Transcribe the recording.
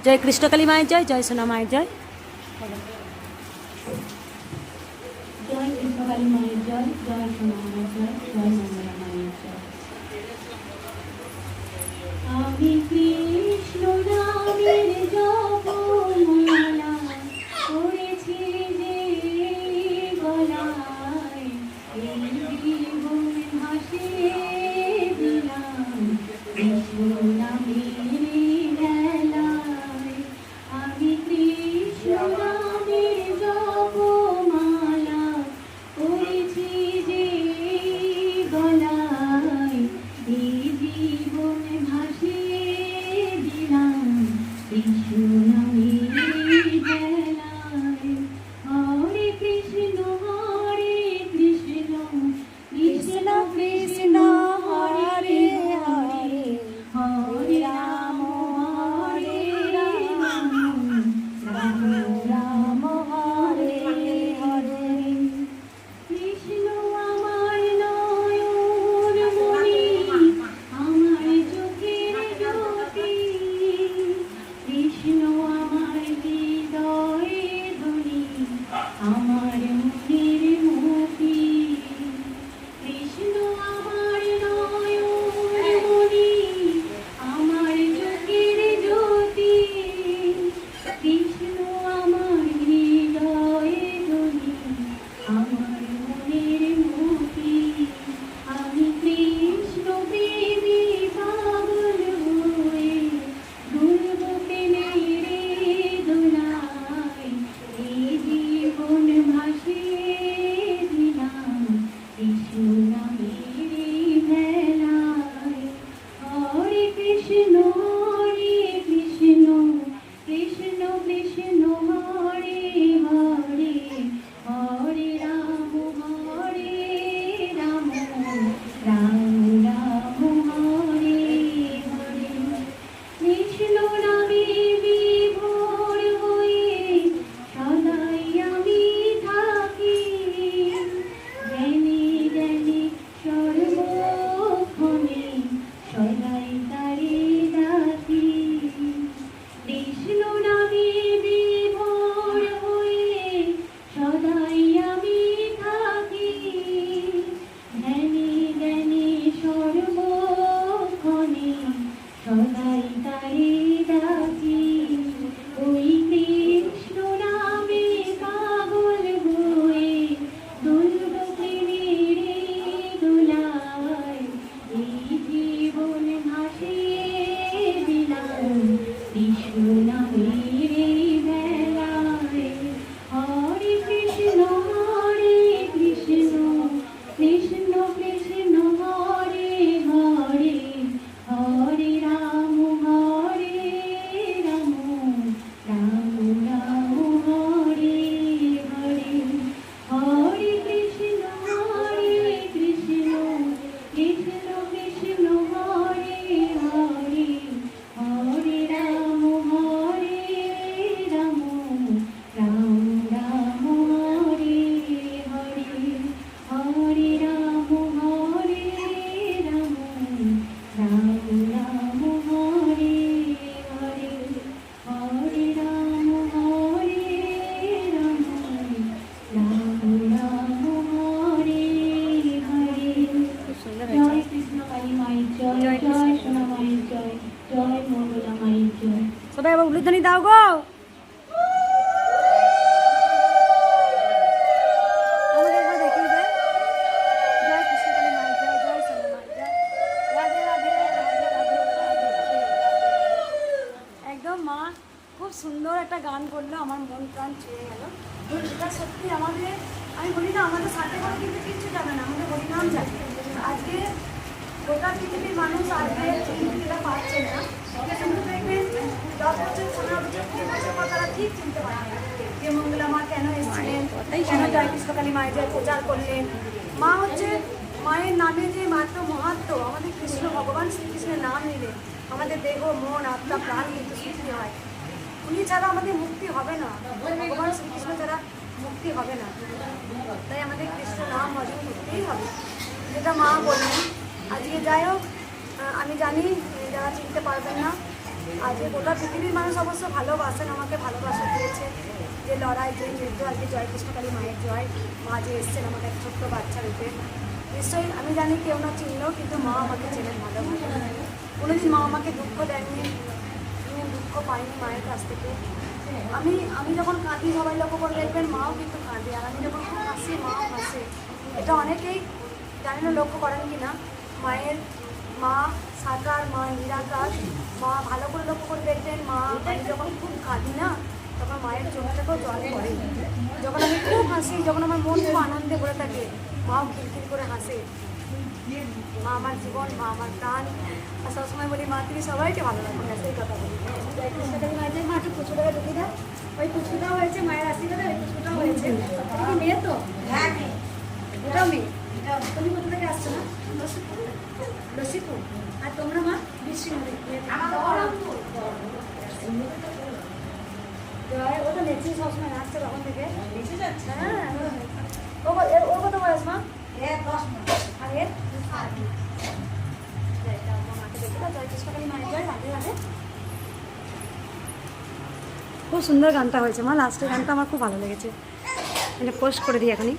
জয় কৃষ্ণকালী মায়ের জয়, জয় সোনা মায়ের জয়। জয় কৃষ্ণকালী মায়ের জয়, জয় সোনা মায়ের জয়, জয় মঙ্গলা মায়ের জয়। আমি কৃষ্ণ নামের জপমালা করেছি যে গলায়, এই জীবন ভাসিয়ে দিলাম কৃষ্ণ নামের বেলায়। আমি কৃষ্ণ নামের জপমালা করেছি যে গলায়, এই জীবন ভাসিয়ে দিলাম কৃষ্ণ নামের বেলায়। হরে কৃষ্ণ কৃষ্ণ কৃষ্ণ হরে হরে, হরে রাম রাম রাম হরে হরে। কৃষ্ণ আমার নয়ন মণি, আমার চোখের জ্যোতি, কৃষ্ণ আমার হৃদয়ে ধ্বনি, আমার মনের মতি। কৃষ্ণ আমার নয়ন মণি, আমার চোখের জ্যোতি, কৃষ্ণ আমার হৃদয়ে ধ্বনি, আমার মনের মতি। আমি কৃষ্ণ প্রেমী পাগল হয়ে দুলব প্রেমের দোলায়, এই জীবন ভাসিয়ে দিলাম কৃষ্ণ নামের বেলায়। হরে কৃষ্ণ কৃষ্ণ কৃষ্ণ হরে হরে, হরে রাম রাম রাম হরে হরে। কৃষ্ণ নামে বিভোর হয়ে সদাই আমি থাকি, জ্ঞানী জ্ঞানী সর্বক্ষণে সদাই তারে ডাকি। কৃষ্ণ নামে বিভোর হয়ে সদাই আমি থাকি, জ্ঞানী জ্ঞানী সর্বক্ষণে সদাই তারে ডাকি। ওই কৃষ্ণ নামে পাগল হয়ে দুলব প্রেমের দোলায়, এই জীবন ভাসিয়ে দিলাম কৃষ্ণ নামের বেলায়। হরে কৃষ্ণ কৃষ্ণ কৃষ্ণ কৃষ্ণ হরে হরে, হরে রাম রাম রাম হরে হরে। হরে কৃষ্ণ কৃষ্ণ কৃষ্ণ কৃষ্ণ হরে হরে, হরে রাম রাম রাম হরে হরে। হরে রাম রাম রাম হরে হরে, হরে রাম রাম হরে হরে। জয় কৃষ্ণ কালী মায়ের জয়, জয় সোনা মায়ের জয়, জয় মঙ্গলা মায়ের জয়। সবাই আবার উলুধ্বনি দাও গো। আমাকে একবার দেখিয়ে দে। জয় কৃষ্ণকালী মায়ের জয়, জয় সোনা মায়ের জয়। রাধে রাধে রাধে রাধে রাধে। একদম মা খুব সুন্দর একটা গান করলো, আমার মন প্রাণ ছুঁয়ে গেল। এটা সত্যি আমাদের, আমি বলি না আমাদের সাথে করে কিন্তু কিচ্ছু যাবে না, আমাদের হরিনাম যাবে। আজকে গোটা পৃথিবীর মানুষ আজকে এটা পাচ্ছে না, কিন্তু দেখবেন 10 বছর 15 বছর 20 বছর পর তারা ঠিক চিনতে পারে যে মঙ্গলা মা কেন এসেছিলেন, কেন জয় কৃষ্ণকালী মায়ের জয় প্রচার করলেন। মা হচ্ছে, মায়ের নামে যে মাত্র মহাত্ম, আমাদের কৃষ্ণ ভগবান শ্রীকৃষ্ণের নাম নিলে আমাদের দেহ মন আত্মা প্রাণ কিন্তু সৃষ্টি হয়। উনি ছাড়া আমাদের মুক্তি হবে না, ভগবান শ্রীকৃষ্ণ ছাড়া মুক্তি হবে না। তাই আমাদের কৃষ্ণ নাম ভজন করতেই হবে, যেটা মা বললেন। আজকে যাই হোক, আমি জানি যারা চিনতে পারবেন না আজকে গোটা পৃথিবীর মানুষ অবশ্য ভালোবাসেন, আমাকে ভালোবাসা দিয়েছে, যে লড়াই যে যুদ্ধ, আজকে জয় কৃষ্ণকালী মায়ের জয়। মা যে এসছেন আমাকে এক ছোট্ট বাচ্চা রূপে, নিশ্চয়ই আমি জানি কেউ না চিনলেও কিন্তু মা আমাকে চেনেন ভালোভাবে। কোনোদিন মা আমাকে দুঃখ দেননি, আমি দুঃখ পাইনি মায়ের কাছ থেকে। আমি যখন কাঁদি সবাই লক্ষ্য করে দেখবেন মাও কিন্তু কাঁদে, আর আমি যখন খুব হাসি মাও হাসে। এটা অনেকেই জানি না লক্ষ্য করেন কি না। মায়ের মা সাকার, মা নিরাকার, মা ভালো করে লক্ষ্য করে দেখবেন মা, আমি যখন খুব কাঁদি না তখন মায়ের চোখ থেকেও জল পড়ে। যখন আমি খুব হাসি, যখন আমার মন খুব আনন্দে ভরে থাকে, মাও খিলখিল করে হাসে। মা আমার জীবন, মা আমার প্রাণ। আর সবসময় বলি মা তুমি সবাইকে ভালো রাখো, সেই কথা বলি। জয় কৃষ্ণকালী মায়ের মা একটু পুচকুটাকে ঢুকিয়ে দাও। ওই পুচকুটাও হয়েছে মায়ের আশীর্বাদে, ওই পুচকুটাও হয়েছে। তুমি কি মেয়ে তো? হ্যাঁ মেয়ে। ওটাও মেয়ে। তুমি কোথা থেকে আসছো না? লসিপুর। আর তোমরা মা? বৃষ্টিমণি। জয়, ও তো নেচে সবসময় নাচছে তখন থেকে। হ্যাঁ, ওর কত বয়স মা? 10 মাস। আর এর? খুব সুন্দর গানটা হয়েছে মা, লাস্টের গানটা আমার খুব ভালো লেগেছে। এটা পোস্ট করে দিই এখনই।